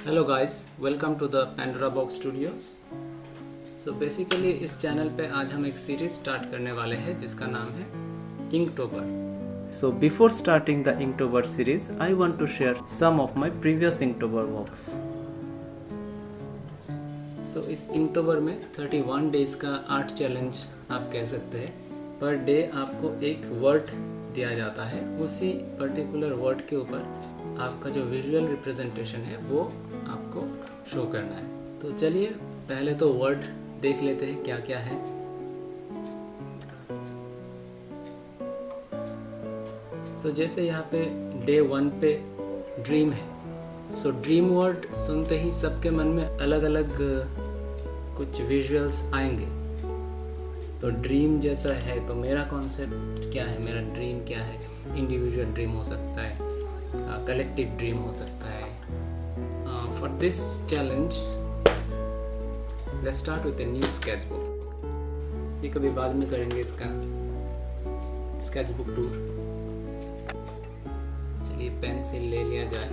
Hello guys, welcome to the Pandora box studios. So basically इस channel पे आज हम एक सीरीज स्टार्ट करने वाले हैं जिसका नाम है Inktober. So before starting the Inktober series I want to share some of my previous Inktober works. So इस इंकटोबर में 31 डेज का आर्ट चैलेंज आप कह सकते हैं। पर डे आपको एक वर्ड दिया जाता है, उसी पर्टिकुलर वर्ड के ऊपर आपका जो विजुअल रिप्रेजेंटेशन है वो आपको शो करना है। तो चलिए पहले तो वर्ड देख लेते हैं क्या क्या है। सो जैसे यहाँ पे डे 1 पे ड्रीम है। सो ड्रीम वर्ड सुनते ही सबके मन में अलग अलग कुछ विजुअल्स आएंगे। तो ड्रीम जैसा है तो मेरा कॉन्सेप्ट क्या है, मेरा ड्रीम क्या है। इंडिविजुअल ड्रीम हो सकता है, कलेक्टिव ड्रीम हो सकता है। For this challenge let's start with a new sketchbook. ये कभी बाद में करेंगे इसका स्केचबुक टूर। चलिए पेंसिल ले लिया जाए।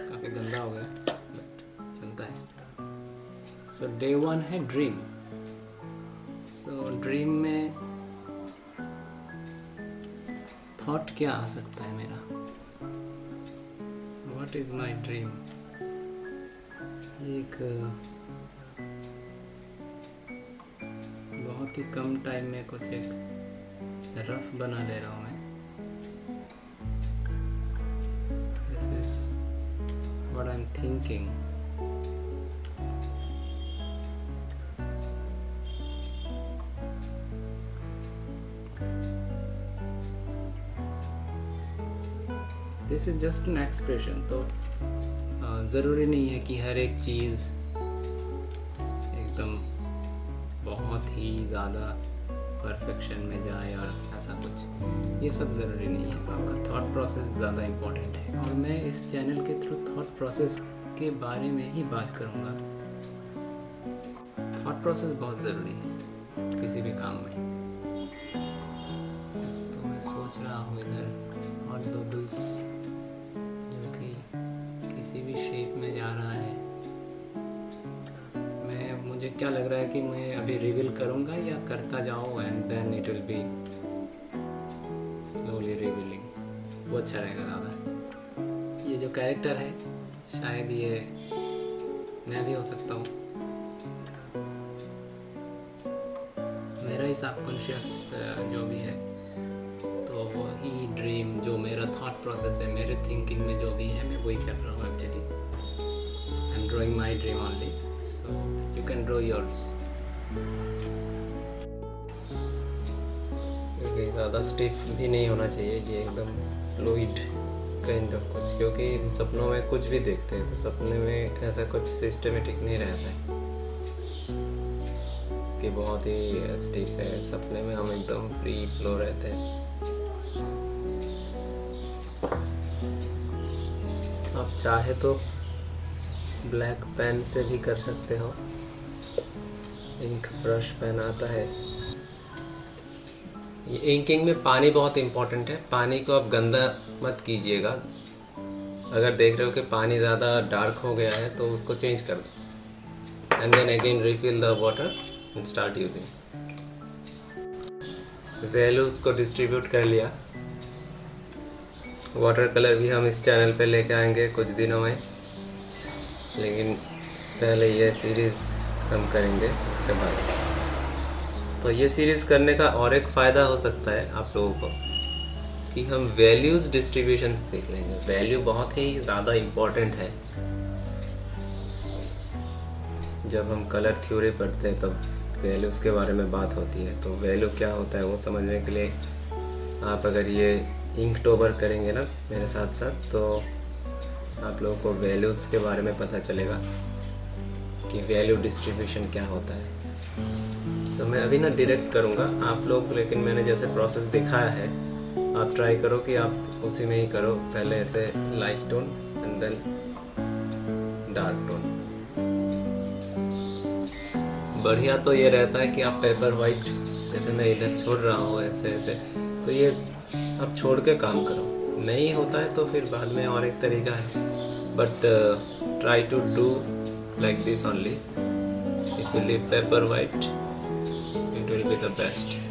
काफी गंदा हो गया बट चलता है। सो डे 1 है ड्रीम। सो ड्रीम में थॉट क्या आ सकता है मेरा, व्हाट इज माई ड्रीम। एक बहुत ही कम टाइम में कुछ एक रफ बना ले रहा हूँ मैं। This is what I am thinking. This is just an expression. तो ज़रूरी नहीं है कि हर एक चीज़ एकदम बहुत ही ज़्यादा परफेक्शन में जाए और ऐसा कुछ, ये सब ज़रूरी नहीं है। आपका थॉट प्रोसेस ज़्यादा इम्पोर्टेंट है और मैं इस चैनल के थ्रू थॉट प्रोसेस के बारे में ही बात करूँगा। थॉट प्रोसेस बहुत ज़रूरी है किसी भी काम में। तो मैं सोच रहा हूँ इधर हॉट बबल्स जो कि किसी भी शेप में जा रहा है। मुझे क्या लग रहा है कि मैं अभी रिवील करूँगा या करता जाऊँ and then it will be slowly revealing. वो अच्छा रहेगा ज़्यादा। ये जो कैरेक्टर है शायद ये मैं भी हो सकता हूँ। मेरा ही सबकॉन्शियस जो भी है, तो वही ड्रीम जो मेरा थॉट प्रोसेस है, मेरे थिंकिंग में जो भी है मैं वही कर रहा हूँ actually. I am drawing my dream only, so you can draw yours. ज़्यादा स्टिफ भी नहीं होना चाहिए, ये एकदम फ्लूइड काइंड ऑफ कुछ, क्योंकि सपनों में कुछ भी देखते हैं तो सपने में ऐसा कुछ सिस्टमेटिक नहीं रहता है कि बहुत ही स्टिफ है। सपने में हम एकदम फ्री फ्लो रहते हैं। आप चाहे तो ब्लैक पेन से भी कर सकते हो, इंक ब्रश पेन आता है। ये इंकिंग में पानी बहुत इम्पोर्टेंट है। पानी को आप गंदा मत कीजिएगा। अगर देख रहे हो कि पानी ज़्यादा डार्क हो गया है तो उसको चेंज कर दो and then again refill the water and start using. Values को डिस्ट्रीब्यूट कर लिया। वाटर कलर भी हम इस चैनल पे लेके आएंगे कुछ दिनों में, लेकिन पहले ये सीरीज़ हम करेंगे उसके बाद। तो ये सीरीज़ करने का और एक फ़ायदा हो सकता है आप लोगों को कि हम वैल्यूज़ डिस्ट्रीब्यूशन सीख लेंगे। वैल्यू बहुत ही ज़्यादा इम्पोर्टेंट है। जब हम कलर थ्योरी पढ़ते हैं तब वैल्यूज़ के बारे में बात होती है। तो वैल्यू क्या होता है वो समझने के लिए आप अगर ये इंकटोबर करेंगे ना मेरे साथ साथ, तो आप लोगों को वैल्यूज़ के बारे में पता चलेगा कि वैल्यू डिस्ट्रीब्यूशन क्या होता है। तो मैं अभी ना डायरेक्ट करूँगा आप लोग, लेकिन मैंने जैसे प्रोसेस दिखाया है आप ट्राई करो कि आप उसी में ही करो। पहले ऐसे light tone and then dark tone. बढ़िया तो ये रहता है कि आप पेपर वाइट, जैसे मैं इधर छोड़ रहा हूँ ऐसे ऐसे, तो ये आप छोड़ के काम करो। नहीं होता है तो फिर बाद में और एक तरीका है, but try to do like this only. If you leave paper white it will be the best.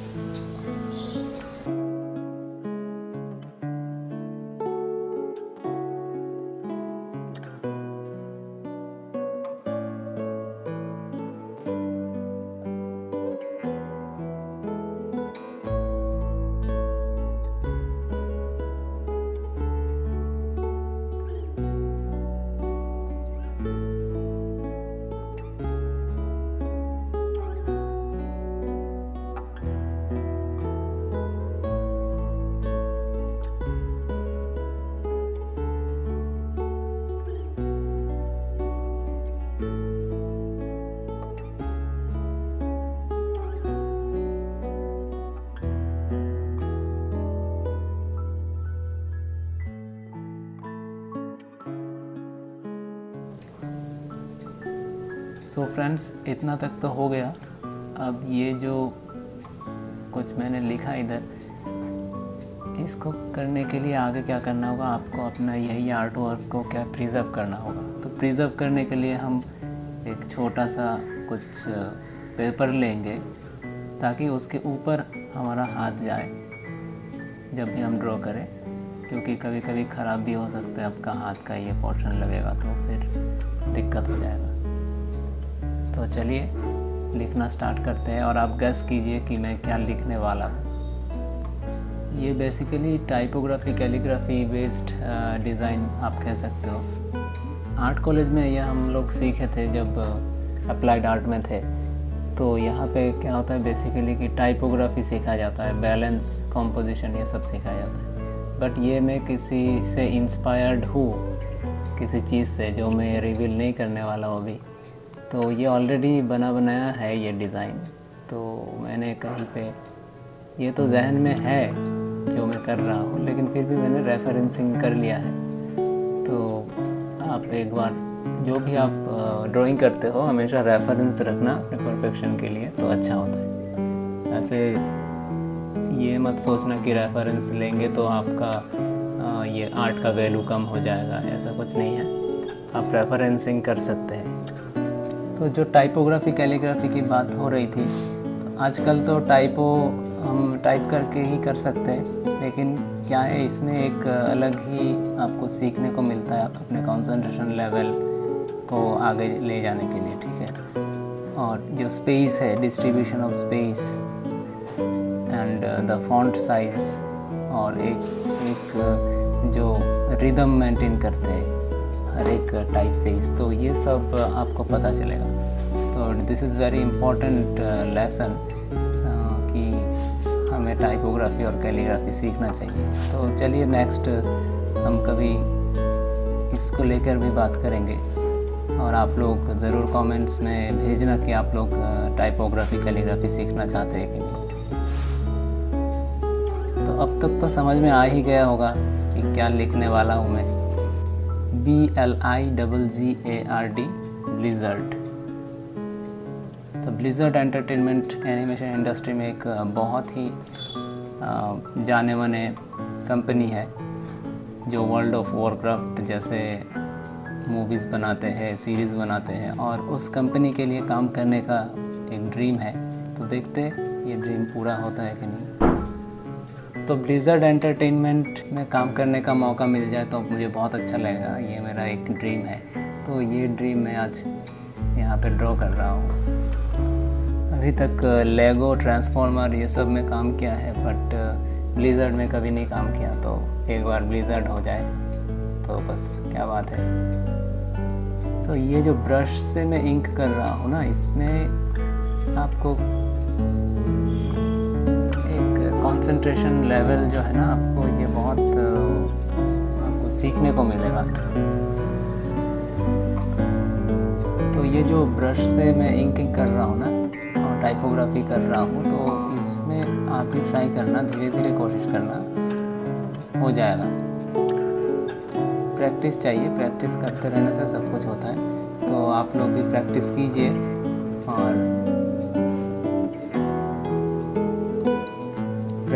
So friends, इतना तक तो हो गया। अब ये जो कुछ मैंने लिखा इधर, इसको करने के लिए आगे क्या करना होगा, आपको अपना यही आर्ट वर्क को क्या प्रिज़र्व करना होगा। तो प्रिज़र्व करने के लिए हम एक छोटा सा कुछ पेपर लेंगे ताकि उसके ऊपर हमारा हाथ जाए जब भी हम ड्रॉ करें, क्योंकि कभी कभी ख़राब भी हो सकता है आपका हाथ का ये पोर्शन लगेगा तो फिर दिक्कत हो जाएगा। तो चलिए लिखना स्टार्ट करते हैं और आप गेस कीजिए कि मैं क्या लिखने वाला हूँ। ये basically typography calligraphy based design आप कह सकते हो। आर्ट कॉलेज में यह हम लोग सीखे थे जब अप्लाइड आर्ट में थे। तो यहाँ पे क्या होता है बेसिकली कि टाइपोग्राफी सीखा जाता है, बैलेंस, कॉम्पोजिशन, ये सब सीखा जाता है। बट ये मैं किसी से इंस्पायर्ड हूँ, किसी चीज़ से जो मैं रिवील नहीं करने वाला हूँ अभी। तो ये ऑलरेडी बना बनाया है ये डिज़ाइन। तो मैंने कहीं पे, ये तो जहन में है जो मैं कर रहा हूँ, लेकिन फिर भी मैंने रेफरेंसिंग कर लिया है। तो आप एक बार जो भी आप ड्राइंग करते हो हमेशा रेफरेंस रखना अपने परफेक्शन के लिए, तो अच्छा होता है। ऐसे ये मत सोचना कि रेफरेंस लेंगे तो आपका ये आर्ट का वैल्यू कम हो जाएगा, ऐसा कुछ नहीं है। आप रेफरेंसिंग कर सकते हैं। तो जो टाइपोग्राफी कैलीग्राफी की बात हो रही थी, तो आजकल तो टाइपो हम टाइप करके ही कर सकते हैं, लेकिन क्या है इसमें एक अलग ही आपको सीखने को मिलता है अपने कंसंट्रेशन लेवल को आगे ले जाने के लिए, ठीक है। और जो स्पेस है, distribution of space and the font size, और एक जो रिदम मेंटेन करते हैं हर एक टाइप फेस, तो ये सब आपको पता चलेगा। तो this is very important lesson कि हमें टाइपोग्राफी और कैलीग्राफी सीखना चाहिए। तो चलिए नेक्स्ट हम कभी इसको लेकर भी बात करेंगे, और आप लोग ज़रूर कमेंट्स में भेजना कि आप लोग टाइपोग्राफी कैलीग्राफी सीखना चाहते हैं कि नहीं। तो अब तक तो समझ में आ ही गया होगा कि क्या लिखने वाला हूँ मैं। BLIZZARD, Blizzard. तो ब्लिज़र्ड एंटरटेनमेंट एनिमेशन इंडस्ट्री में एक बहुत ही जाने माने कंपनी है जो वर्ल्ड ऑफ वॉरक्राफ्ट जैसे मूवीज़ बनाते हैं, सीरीज़ बनाते हैं, और उस कंपनी के लिए काम करने का एक ड्रीम है। तो देखते ये ड्रीम पूरा होता है कि नहीं। तो ब्लिज़र्ड एंटरटेनमेंट में काम करने का मौका मिल जाए तो मुझे बहुत अच्छा लगेगा। ये मेरा एक ड्रीम है। तो ये ड्रीम मैं आज यहाँ पे ड्रॉ कर रहा हूँ। अभी तक लेगो, ट्रांसफॉर्मर ये सब में काम किया है, बट ब्लिज़र्ड में कभी नहीं काम किया। तो एक बार ब्लिज़र्ड हो जाए तो बस क्या बात है। सो ये जो ब्रश से मैं इंक कर रहा हूँ ना, इसमें आपको कंसंट्रेशन लेवल जो है ना, आपको ये बहुत आपको सीखने को मिलेगा। तो ये जो ब्रश से मैं इंकिंग कर रहा हूँ ना, और टाइपोग्राफी कर रहा हूँ, तो इसमें आप भी ट्राई करना, धीरे धीरे कोशिश करना, हो जाएगा। प्रैक्टिस चाहिए, प्रैक्टिस करते रहने से सब कुछ होता है। तो आप लोग भी प्रैक्टिस कीजिए और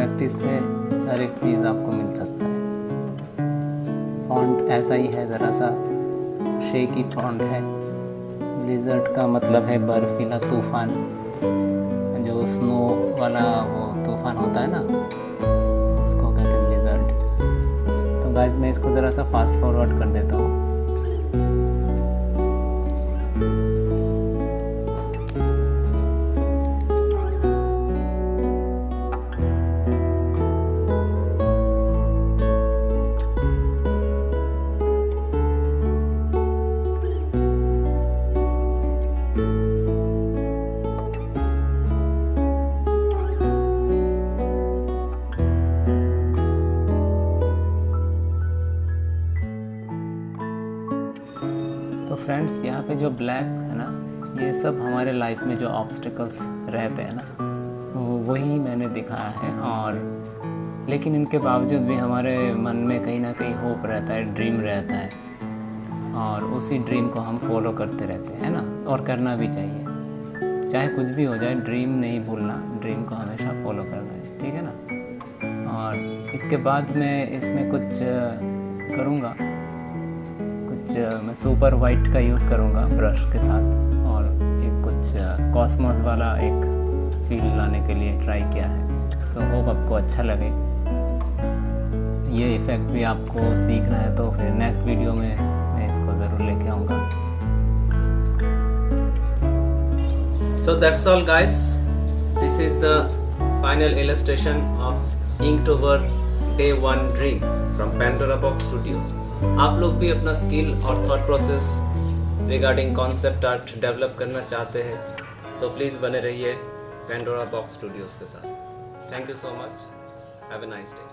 प्रैक्टिस से हर एक चीज़ आपको मिल सकता है। फॉन्ट ऐसा ही है, ज़रा सा शेकी फॉन्ट है। ब्लिज़र्ड का मतलब है बर्फीला तूफ़ान, जो स्नो वाला वो तूफ़ान होता है ना, उसको कहते हैं ब्लिज़र्ड। तो गाइस मैं इसको ज़रा सा फास्ट फॉरवर्ड कर देता हूँ। तो फ्रेंड्स, यहाँ पे जो ब्लैक है ना, ये सब हमारे लाइफ में जो ऑब्स्टिकल्स रहते हैं ना, वही मैंने दिखाया है। और लेकिन इनके बावजूद भी हमारे मन में कहीं ना कहीं होप रहता है, ड्रीम रहता है, और उसी ड्रीम को हम फॉलो करते रहते हैं ना, और करना भी चाहिए। चाहे कुछ भी हो जाए, ड्रीम नहीं भूलना, ड्रीम को हमेशा फॉलो करना है, ठीक है ना। और इसके बाद मैं इसमें कुछ करूँगा, मैं सुपर वाइट का यूज़ करूँगा ब्रश के साथ, और एक कुछ कॉस्मोस वाला एक फील लाने के लिए ट्राई किया है। सो होप आपको अच्छा लगे। ये इफ़ेक्ट भी आपको सीखना है तो फिर नेक्स्ट वीडियो में मैं इसको ज़रूर लेके आऊँगा। So that's all guys, this is the final illustration of Inktober Day 1 Dream from Pandora Box Studios। आप लोग भी अपना स्किल और thought process regarding concept art develop करना चाहते हैं तो प्लीज़ बने रहिए पेंडोरा बॉक्स स्टूडियोज़ के साथ। Thank you so much, have a nice day.